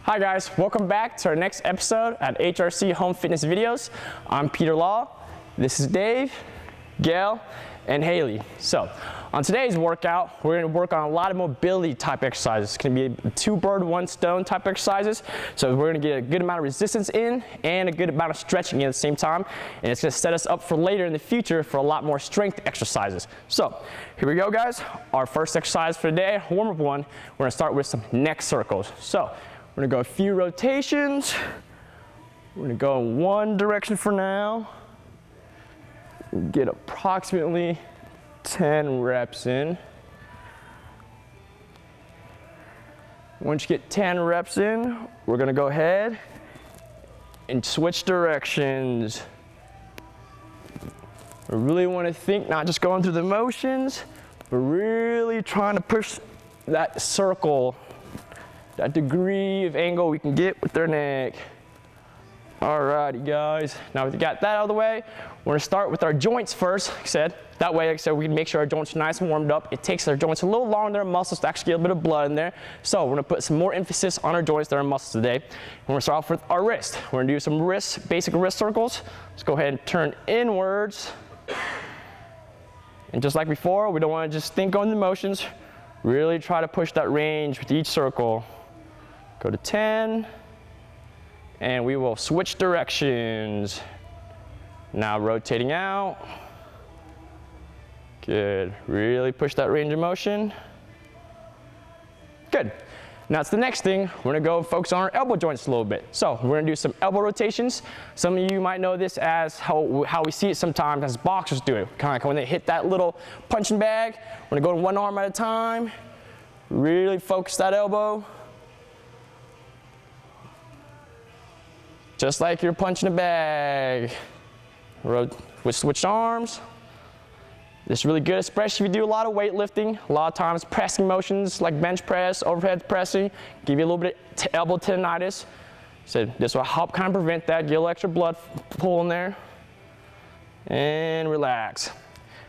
Hi guys, welcome back to our next episode at HRC Home Fitness Videos. I'm Peter Law, this is Dave, Gail, and Haley. So, on today's workout, we're going to work on a lot of mobility type exercises. It's going to be 2 bird, 1 stone type exercises. So we're going to get a good amount of resistance in and a good amount of stretching in at the same time. And it's going to set us up for later in the future for a lot more strength exercises. So here we go guys. Our first exercise for today, warm-up one, we're going to start with some neck circles. So we're going to go a few rotations. We're going to go in one direction for now. Get approximately 10 reps in. Once you get 10 reps in, we're going to go ahead and switch directions. We really want to think, not just going through the motions, but really trying to push that circle, that degree of angle we can get with their neck. Alrighty guys, now we've got that out of the way, we're gonna start with our joints first, like I said. That way, like I said, we can make sure our joints are nice and warmed up. It takes our joints a little longer than our muscles to actually get a bit of blood in there. So we're gonna put some more emphasis on our joints than our muscles today. And we're gonna start off with our wrist. We're gonna do some basic wrist circles. Let's go ahead and turn inwards. And just like before, we don't wanna just think on the motions. Really try to push that range with each circle. Go to 10. And we will switch directions. Now rotating out. Good, really push that range of motion. Good. Now it's the next thing, we're gonna go focus on our elbow joints a little bit. So we're gonna do some elbow rotations. Some of you might know this as how we see it sometimes as boxers do it. Kind of like when they hit that little punching bag, we're gonna go one arm at a time. Really focus that elbow. Just like you're punching a bag. With switched arms. This is really good, especially if you do a lot of weightlifting. A lot of times pressing motions like bench press, overhead pressing, give you a little bit of elbow tendonitis. So this will help kind of prevent that, get a little extra blood flow in there. And relax.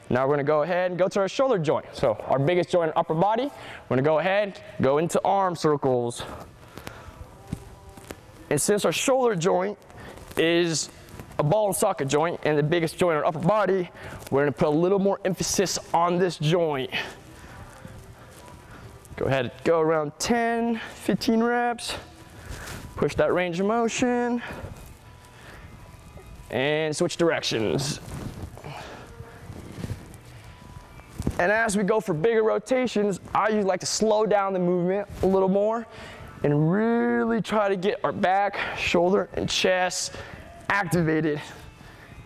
Now we're gonna go ahead and go to our shoulder joint. So our biggest joint in upper body, we're gonna go ahead, go into arm circles. And since our shoulder joint is a ball and socket joint and the biggest joint in our upper body, we're gonna put a little more emphasis on this joint. Go ahead and go around 10, 15 reps. Push that range of motion. And switch directions. And as we go for bigger rotations, I usually like to slow down the movement a little more and really try to get our back, shoulder, and chest activated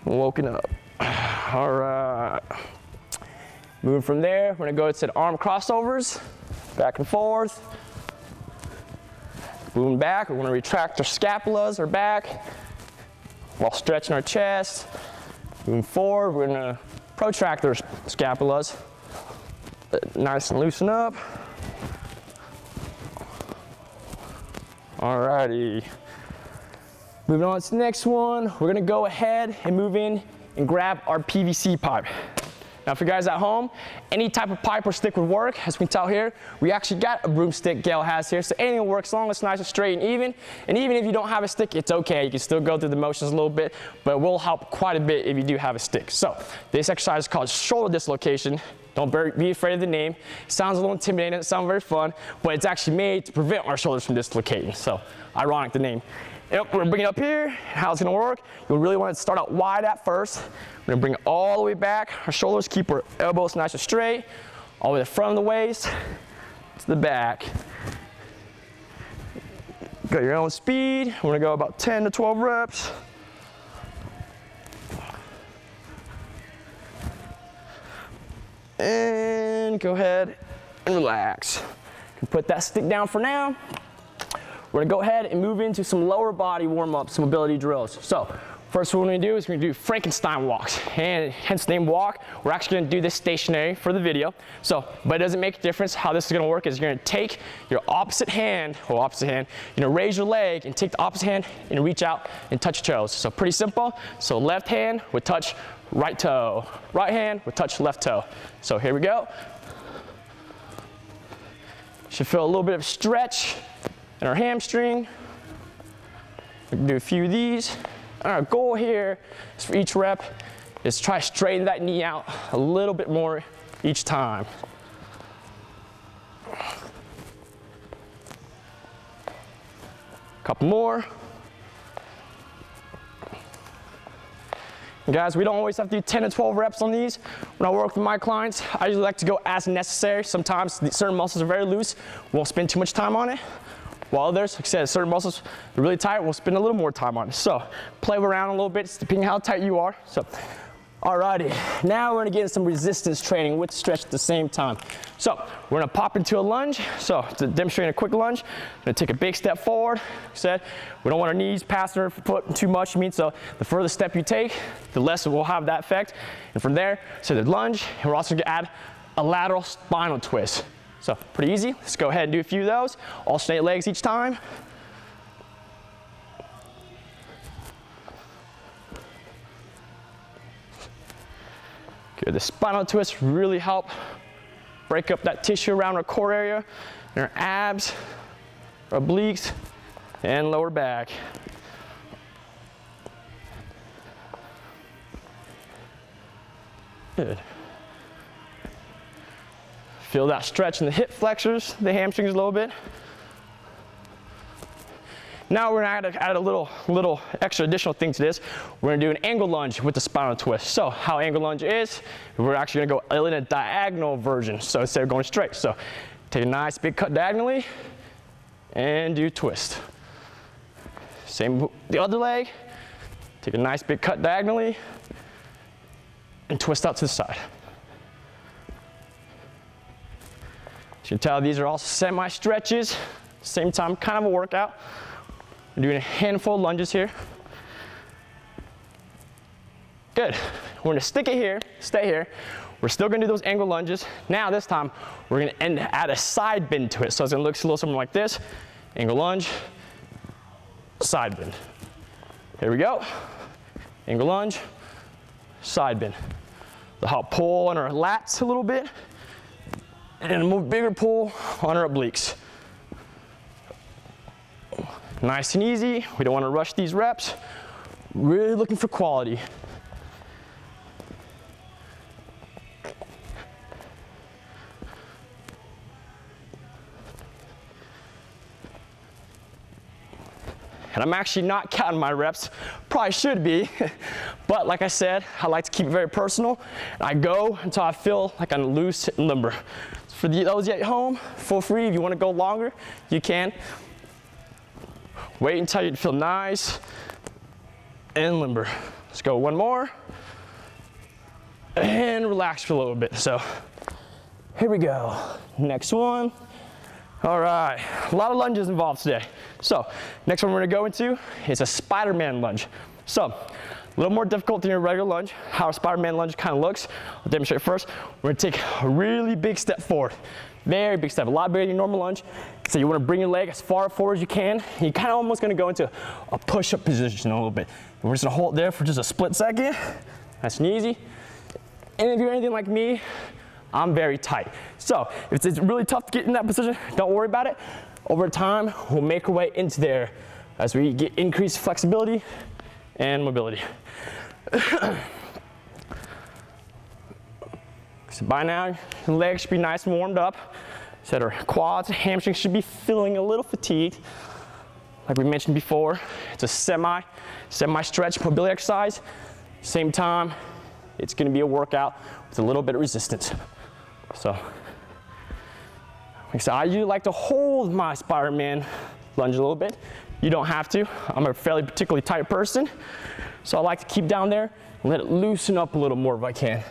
and woken up. All right. Moving from there, we're gonna go to arm crossovers, back and forth. Moving back, we're gonna retract our scapulas, our back, while stretching our chest. Moving forward, we're gonna protract our scapulas. Nice and loosen up. Alrighty. Moving on to the next one, we're gonna go ahead and move in and grab our PVC pipe. Now for you guys at home, any type of pipe or stick would work. As we can tell here, we actually got a broomstick Gail has here, so anything will work as long as it's nice and straight and even. And even if you don't have a stick, it's okay. You can still go through the motions a little bit, but it will help quite a bit if you do have a stick. So this exercise is called shoulder dislocation. Don't be afraid of the name. It sounds a little intimidating, it sounds very fun, but it's actually made to prevent our shoulders from dislocating. So ironic, the name. Yep, we're gonna bring it up here. How it's gonna work, you'll really want to start out wide at first. We're gonna bring it all the way back. Our shoulders, keep our elbows nice and straight. All the way to the front of the waist, to the back. Go your own speed. We're gonna go about 10 to 12 reps. And go ahead and relax. You can put that stick down for now. We're gonna go ahead and move into some lower body warm-ups, some mobility drills. So first what we're gonna do is we're gonna do Frankenstein walks, and hence the name walk. We're actually gonna do this stationary for the video. So, but it doesn't make a difference. How this is gonna work is you're gonna take your opposite hand, you're gonna raise your leg and take the opposite hand and reach out and touch your toes. So pretty simple. So left hand would touch right toe. Right hand would touch left toe. So here we go. Should feel a little bit of stretch in our hamstring. We can do a few of these. Our goal here is for each rep is try to straighten that knee out a little bit more each time. Couple more. And guys, we don't always have to do 10 to 12 reps on these. When I work with my clients, I usually like to go as necessary. Sometimes certain muscles are very loose, won't spend too much time on it. While others, like I said, certain muscles are really tight, we'll spend a little more time on it. So play around a little bit, depending how tight you are. So, alrighty, now we're gonna get into some resistance training with stretch at the same time. So we're gonna pop into a lunge. So to demonstrate a quick lunge, I'm gonna take a big step forward. Like I said, we don't want our knees passing our foot too much. So the further step you take, the less it will have that effect. And from there, so the lunge, and we're also gonna add a lateral spinal twist. So pretty easy. Let's go ahead and do a few of those. Alternate legs each time. Good. The spinal twists really help break up that tissue around our core area, and our abs, our obliques, and lower back. Good. Feel that stretch in the hip flexors, the hamstrings a little bit. Now we're gonna add a little extra additional thing to this. We're gonna do an angle lunge with the spinal twist. So how angle lunge is, we're actually gonna go in a diagonal version. So instead of going straight. So take a nice big cut diagonally and do twist. Same with the other leg. Take a nice big cut diagonally and twist out to the side. As you can tell, these are all semi-stretches. Same time, kind of a workout. We're doing a handful of lunges here. Good. We're gonna stick it here, stay here. We're still gonna do those angle lunges. Now this time, we're gonna add a side bend to it. So it's gonna look a little something like this. Angle lunge, side bend. Here we go. Angle lunge, side bend. They'll help pull on our lats a little bit, and a more bigger pull on our obliques. Nice and easy. We don't want to rush these reps. Really looking for quality. And I'm actually not counting my reps. Probably should be, but like I said, I like to keep it very personal. I go until I feel like I'm loose and limber. For those at home, feel free. If you want to go longer, you can. Wait until you feel nice and limber. Let's go one more. And relax for a little bit. So here we go. Next one. All right, a lot of lunges involved today. So next one we're gonna go into is a Spider-Man lunge. So a little more difficult than your regular lunge. How a Spider-Man lunge kind of looks, I'll demonstrate first. We're gonna take a really big step forward. Very big step, a lot bigger than your normal lunge. So you wanna bring your leg as far forward as you can. You're kind of almost gonna go into a push-up position a little bit. And we're just gonna hold it there for just a split second. Nice and easy. And if you're anything like me, I'm very tight. So if it's really tough to get in that position, don't worry about it. Over time, we'll make our way into there as we get increased flexibility and mobility. So by now, the legs should be nice and warmed up. So our quads and hamstrings should be feeling a little fatigued. Like we mentioned before, it's a semi-stretch mobility exercise. Same time, it's gonna be a workout with a little bit of resistance. So, like I said, I usually like to hold my Spider-Man lunge a little bit. You don't have to. I'm a fairly particularly tight person, so I like to keep down there and let it loosen up a little more if I can.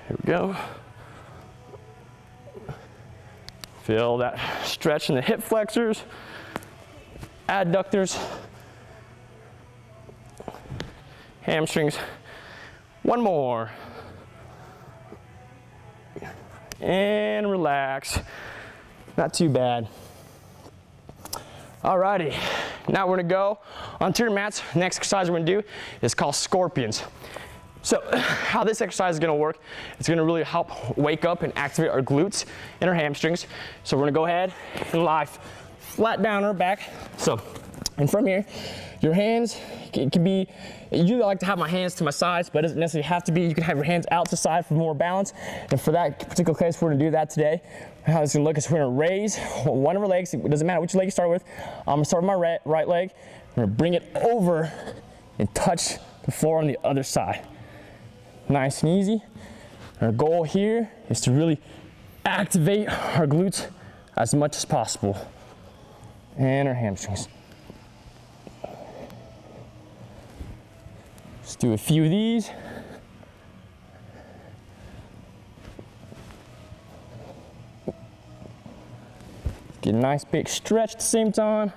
Here we go. Feel that stretch in the hip flexors, adductors, hamstrings. One more. And relax. Not too bad. Alrighty, now we're gonna go onto your mats. Next exercise we're gonna do is called scorpions. So how this exercise is gonna work, it's gonna really help wake up and activate our glutes and our hamstrings. So we're gonna go ahead and lie flat down our back. So, and from here, your hands, it can be, I usually like to have my hands to my sides, but it doesn't necessarily have to be. You can have your hands out to the side for more balance. And for that particular case, we're gonna do that today. How it's gonna look is we're gonna raise one of our legs. It doesn't matter which leg you start with. I'm gonna start with my right leg. I'm gonna bring it over and touch the floor on the other side. Nice and easy. Our goal here is to really activate our glutes as much as possible and our hamstrings. Let's do a few of these. Get a nice big stretch at the same time.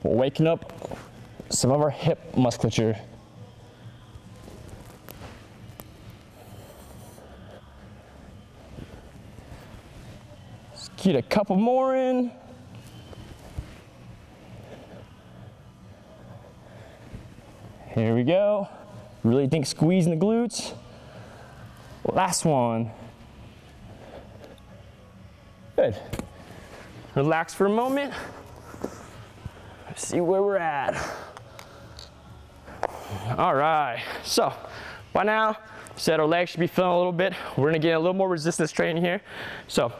We're waking up some of our hip musculature. Let's get a couple more in. Here we go. Really think squeezing the glutes. Last one. Good. Relax for a moment. See where we're at. All right, so by now, said our legs should be feeling a little bit. We're gonna get a little more resistance training here. So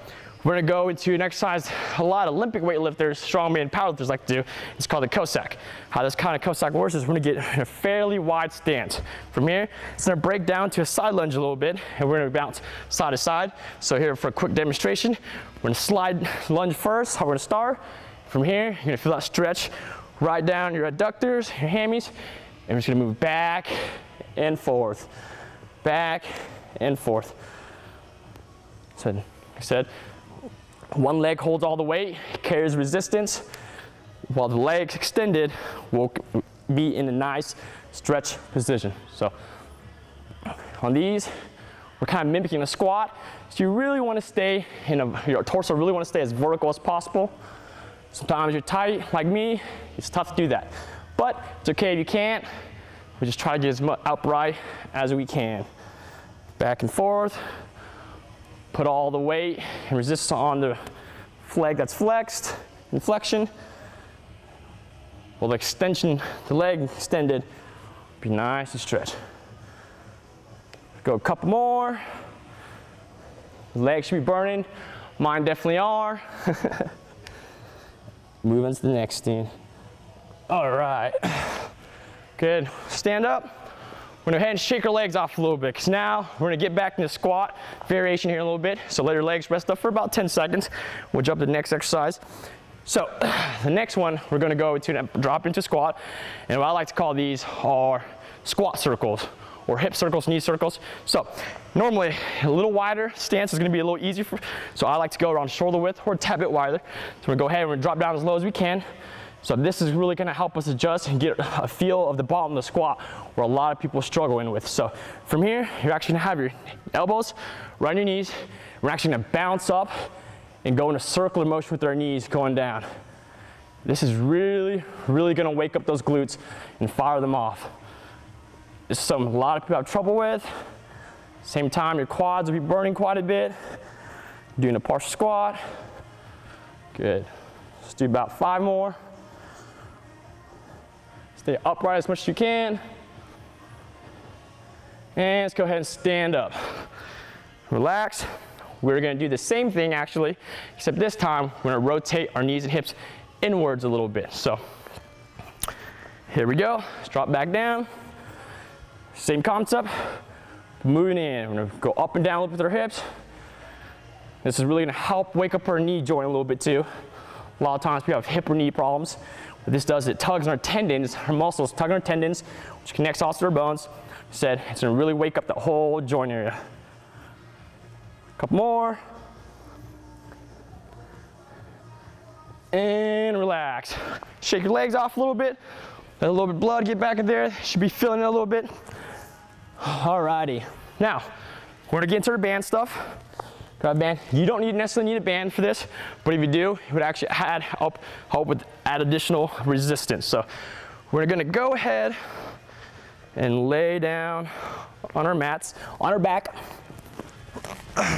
we're gonna go into an exercise a lot of Olympic weightlifters, strongman, powerlifters like to do. It's called the Cossack. How this kind of Cossack works is we're gonna get in a fairly wide stance. From here, it's gonna break down to a side lunge a little bit, and we're gonna bounce side to side. So here for a quick demonstration, we're gonna slide lunge first, how we're gonna start. From here, you're gonna feel that stretch right down your adductors, your hammies, and we're just gonna move back and forth, back and forth. So, like I said, one leg holds all the weight, carries resistance, while the legs extended will be in a nice stretch position. So, on these, we're kind of mimicking a squat. So you really wanna stay your torso really wanna stay as vertical as possible. Sometimes you're tight, like me, it's tough to do that. But it's okay if you can't. We just try to get as much upright as we can. Back and forth. Put all the weight and resistance on the leg that's flexed, in flexion. Well, the extension, the leg extended, be nice and stretch. Go a couple more. The legs should be burning. Mine definitely are. Moving to the next thing. All right, good. Stand up. We're gonna go ahead and shake our legs off a little bit, because now we're gonna get back into squat variation here in a little bit. So let your legs rest up for about 10 seconds. We'll jump to the next exercise. So the next one, we're gonna go to drop into squat. And what I like to call these are squat circles, or hip circles, knee circles. So normally a little wider stance is gonna be a little easier so I like to go around shoulder width or a tad bit wider. So we're gonna go ahead and we're gonna drop down as low as we can. So this is really gonna help us adjust and get a feel of the bottom of the squat where a lot of people are struggling with. So from here, you're actually gonna have your elbows right on your knees. We're actually gonna bounce up and go in a circular motion with our knees going down. This is really, really gonna wake up those glutes and fire them off. This is something a lot of people have trouble with. Same time, your quads will be burning quite a bit. Doing a partial squat. Good. Let's do about 5 more. Stay upright as much as you can. And let's go ahead and stand up. Relax. We're gonna do the same thing actually, except this time we're gonna rotate our knees and hips inwards a little bit. So here we go. Let's drop back down. Same concept, moving in. We're gonna go up and down a little bit with our hips. This is really gonna help wake up our knee joint a little bit too. A lot of times people have hip or knee problems. What this does, it tugs on our tendons, our muscles tug on our tendons, which connects also to our bones. Said it's gonna really wake up the whole joint area. A couple more. And relax. Shake your legs off a little bit. Let a little bit of blood get back in there. Should be feeling it a little bit. Alrighty. Now, we're gonna get into our band stuff. Grab a band. You don't necessarily need a band for this, but if you do, it would actually help with add additional resistance. So we're gonna go ahead and lay down on our mats, on our back. And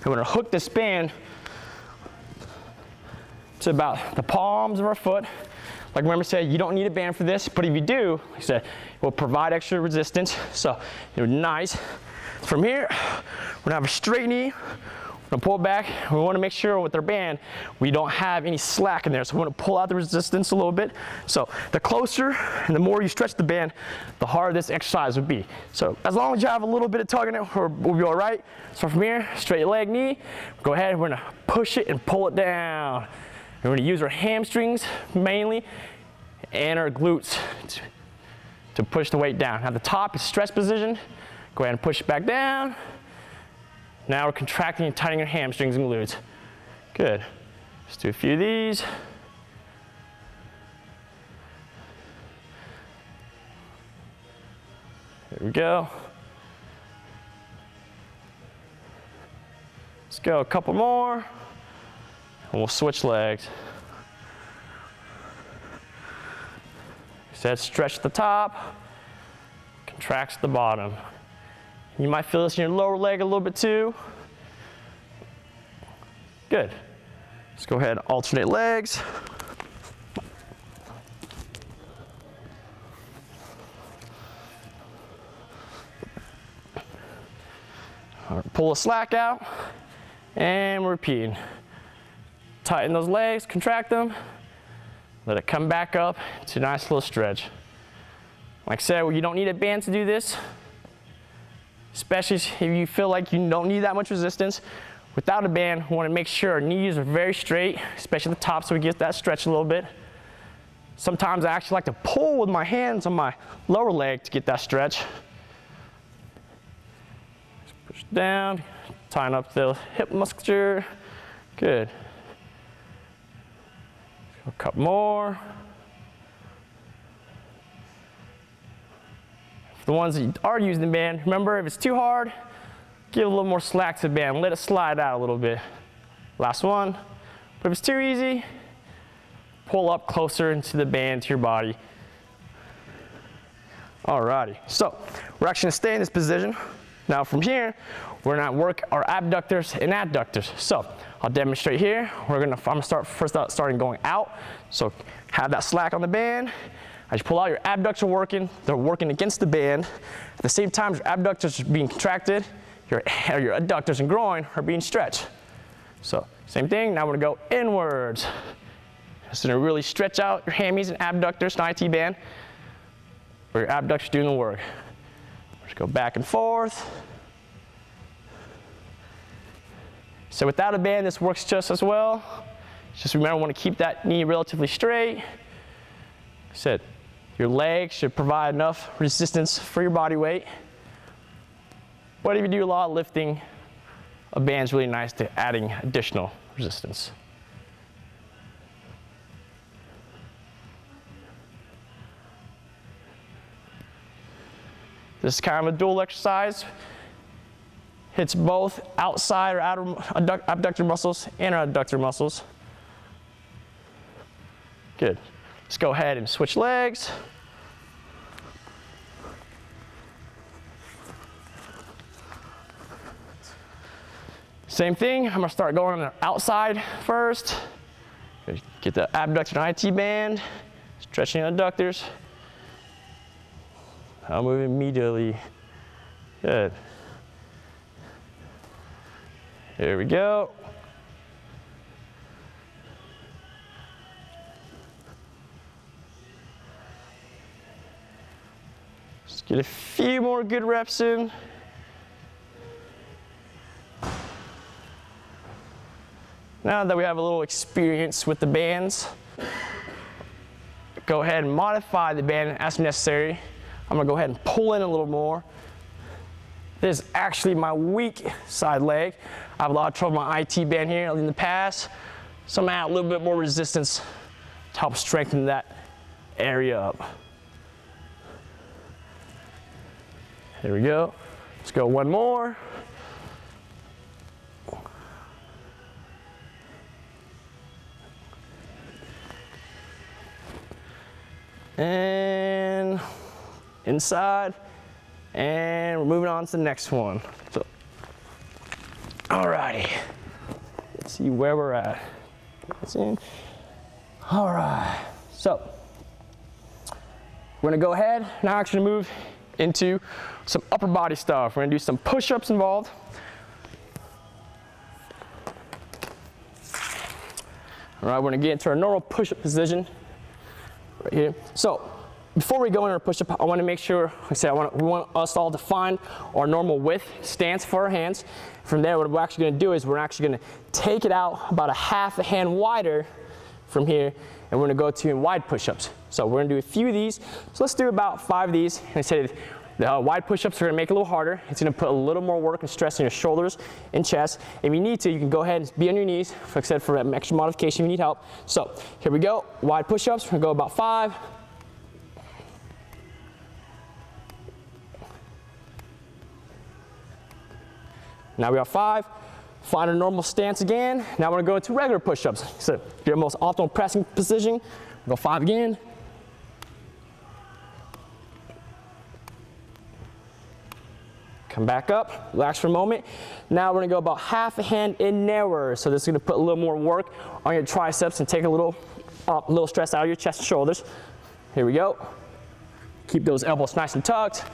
we're gonna hook this band to about the palms of our foot. Like remember said, you don't need a band for this, but if you do, like I said, it will provide extra resistance. So you're nice. From here, we're gonna have a straight knee. We're gonna pull back. We wanna make sure with our band, we don't have any slack in there. So we wanna pull out the resistance a little bit. So the closer and the more you stretch the band, the harder this exercise would be. So as long as you have a little bit of tug in it, we'll be all right. So from here, straight leg knee, go ahead, we're gonna push it and pull it down. We're gonna use our hamstrings mainly and our glutes to push the weight down. At the top is stretch position. Go ahead and push it back down. Now we're contracting and tightening your hamstrings and glutes. Good. Let's do a few of these. There we go. Let's go a couple more, and we'll switch legs. Said stretch the top, contracts the bottom. You might feel this in your lower leg a little bit too. Good. Let's go ahead and alternate legs. All right, pull the slack out, and we're repeating. Tighten those legs, contract them, let it come back up to a nice little stretch. Like I said, you don't need a band to do this, especially if you feel like you don't need that much resistance. Without a band, we want to make sure our knees are very straight, especially the top, so we get that stretch a little bit. Sometimes I actually like to pull with my hands on my lower leg to get that stretch. Just push down, tighten up the hip musculature. Good. A couple more. The ones that are using the band, remember if it's too hard, give a little more slack to the band. Let it slide out a little bit. Last one. But if it's too easy, pull up closer into the band to your body. Alrighty, so we're actually gonna stay in this position. Now from here, we're gonna work our abductors and adductors. So I'll demonstrate here. I'm gonna start starting going out. So have that slack on the band. As you pull out, your abductors are working. They're working against the band. At the same time, your abductors are being contracted. Your adductors and groin are being stretched. So same thing, now we're gonna go inwards. So to really stretch out your hammies and abductors, an IT band, where your abductors are doing the work. Just go back and forth. So without a band, this works just as well. Just remember, we want to keep that knee relatively straight. Said, your legs should provide enough resistance for your body weight. But if you do a lot of lifting, a band's really nice to adding additional resistance. This is kind of a dual exercise. Hits both outside or outer abductor muscles and our adductor muscles. Good. Let's go ahead and switch legs. Same thing, I'm gonna start going on the outside first. Get the abductor and IT band, stretching the adductors. I'll move immediately. Good. Here we go. Just get a few more good reps in. Now that we have a little experience with the bands, go ahead and modify the band as necessary. I'm gonna go ahead and pull in a little more. This is actually my weak side leg. I have a lot of trouble with my IT band here in the past, so I'm gonna add a little bit more resistance to help strengthen that area up. There we go. Let's go one more. And inside, and we're moving on to the next one. So, alrighty, let's see where we're at. That's in. All right, so we're gonna go ahead, now actually move into some upper body stuff. We're gonna do some push-ups involved. All right, we're gonna get into our normal push-up position right here. So before we go into our push-up, I wanna make sure, like I said, we want us all to find our normal width stance for our hands. From there, what we're actually gonna do is we're actually gonna take it out about a half a hand wider from here, and we're gonna go to wide push-ups. So we're gonna do a few of these. So let's do about 5 of these. And I said the wide push-ups are gonna make it a little harder. It's gonna put a little more work and stress on your shoulders and chest. If you need to, you can go ahead and be on your knees. Like I said, for an extra modification, you need help. So here we go, wide push-ups. We're gonna go about 5. Now we have 5. Find a normal stance again. Now we're gonna go into regular push-ups. So your most optimal pressing position. Go 5 again. Come back up, relax for a moment. Now we're gonna go about half a hand in narrower. So this is gonna put a little more work on your triceps and take a little stress out of your chest and shoulders. Here we go. Keep those elbows nice and tucked.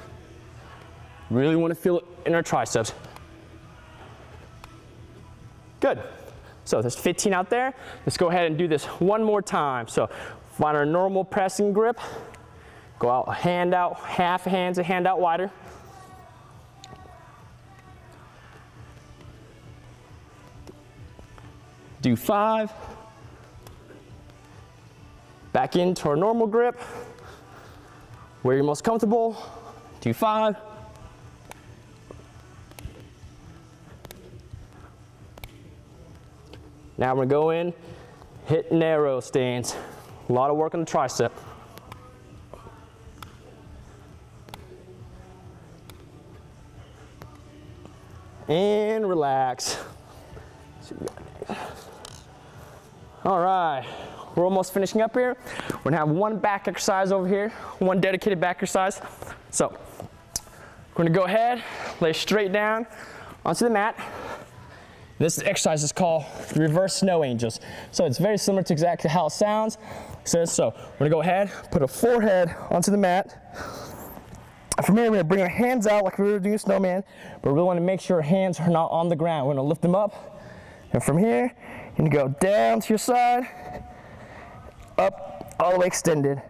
Really wanna feel it in our triceps. Good. So there's 15 out there. Let's go ahead and do this one more time. So find our normal pressing grip. Go out, hand out, half hands, a hand out wider. Do 5. Back into our normal grip. Where you're most comfortable. Do 5. Now we're gonna go in, hit narrow stance. A lot of work on the tricep. And relax. All right, we're almost finishing up here. We're gonna have one back exercise over here, one dedicated back exercise. So we're gonna go ahead, lay straight down onto the mat. This exercise is called reverse snow angels. So it's very similar to exactly how it sounds. So we're gonna go ahead, put a forehead onto the mat. From here, we're gonna bring our hands out like we were doing a snowman, but we really wanna make sure our hands are not on the ground. We're gonna lift them up. And from here, you're gonna go down to your side, up, all the way extended.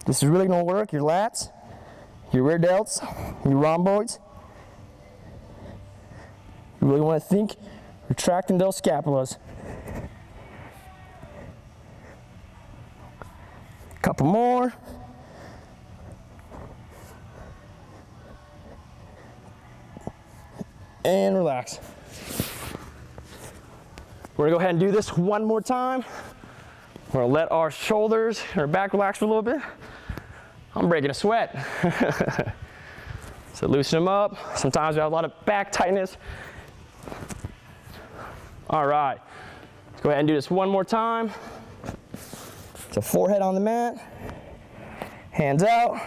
This is really gonna work your lats, your rear delts, your rhomboids. You really wanna think retracting those scapulas. Couple more. And relax. We're gonna go ahead and do this one more time. We're gonna let our shoulders and our back relax for a little bit. I'm breaking a sweat. So loosen them up. Sometimes we have a lot of back tightness. All right, let's go ahead and do this one more time. So forehead on the mat, hands out,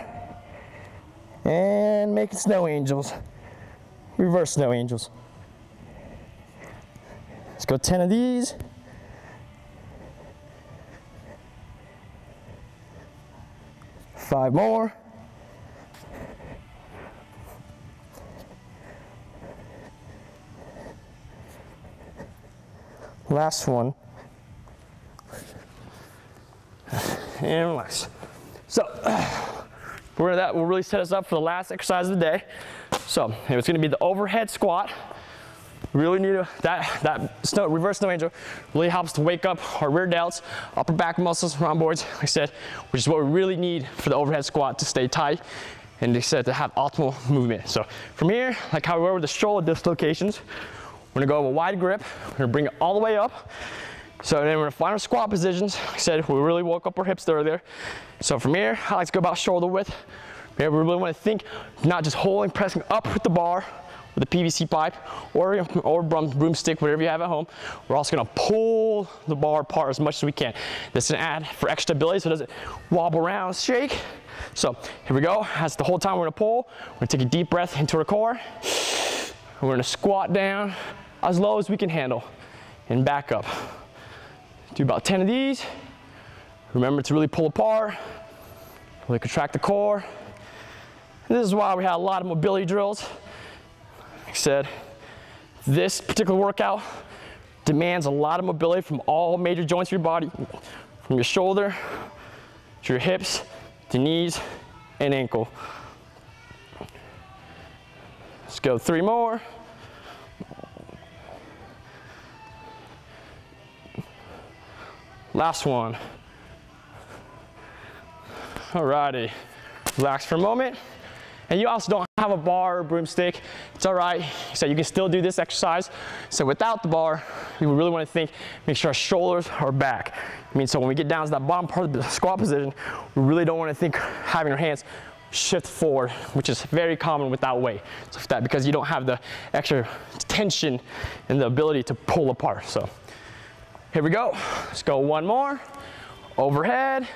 and making snow angels. Reverse snow angels. Let's go 10 of these. Five more. Last one. And relax. So that will really set us up for the last exercise of the day. So it's going to be the overhead squat. Really need that reverse snow angel really helps to wake up our rear delts, upper back muscles, rhomboids, like I said, which is what we really need for the overhead squat to stay tight and to have optimal movement. So from here, like how we were with the shoulder dislocations, we're gonna go with a wide grip. We're gonna bring it all the way up. So then we're gonna find our squat positions. Like I said, we really woke up our hips earlier. So from here, I like to go about shoulder width. We really want to think, not just holding, pressing up with the bar, with a PVC pipe, or broomstick, whatever you have at home. We're also going to pull the bar apart as much as we can. This is an add for extra stability so it doesn't wobble around, shake. So here we go. That's the whole time we're going to pull. We're going to take a deep breath into our core. We're gonna squat down as low as we can handle and back up. Do about 10 of these. Remember to really pull apart, really contract the core. And this is why we have a lot of mobility drills. Like I said, this particular workout demands a lot of mobility from all major joints of your body, from your shoulder to your hips, to knees and ankle. Let's go 3 more. Last one. Alrighty, relax for a moment. And you also don't have a bar or broomstick, it's all right. So you can still do this exercise. So without the bar, you really want to make sure our shoulders are back. I mean, so when we get down to that bottom part of the squat position, we really don't want to think having our hands shift forward, which is very common without weight. So for that, because you don't have the extra tension and the ability to pull apart. So here we go. Let's go one more. Overhead.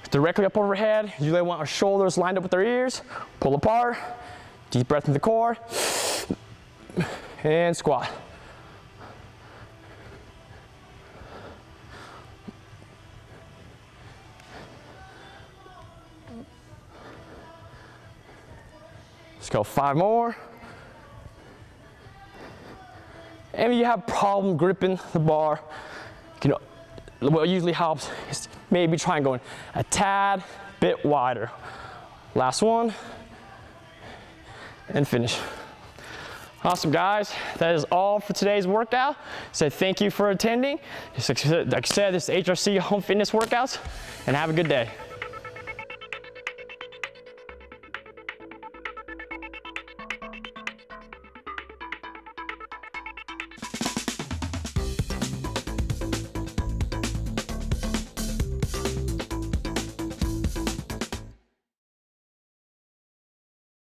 Directly up overhead. Usually I want our shoulders lined up with our ears. Pull apart. Deep breath in the core. And squat. Let's go 5 more. And if you have problem gripping the bar, you know, what usually helps is maybe try and go a tad bit wider. Last one, and finish. Awesome, guys. That is all for today's workout. So thank you for attending. Like I said, this is HRC Home Fitness Workouts, and have a good day.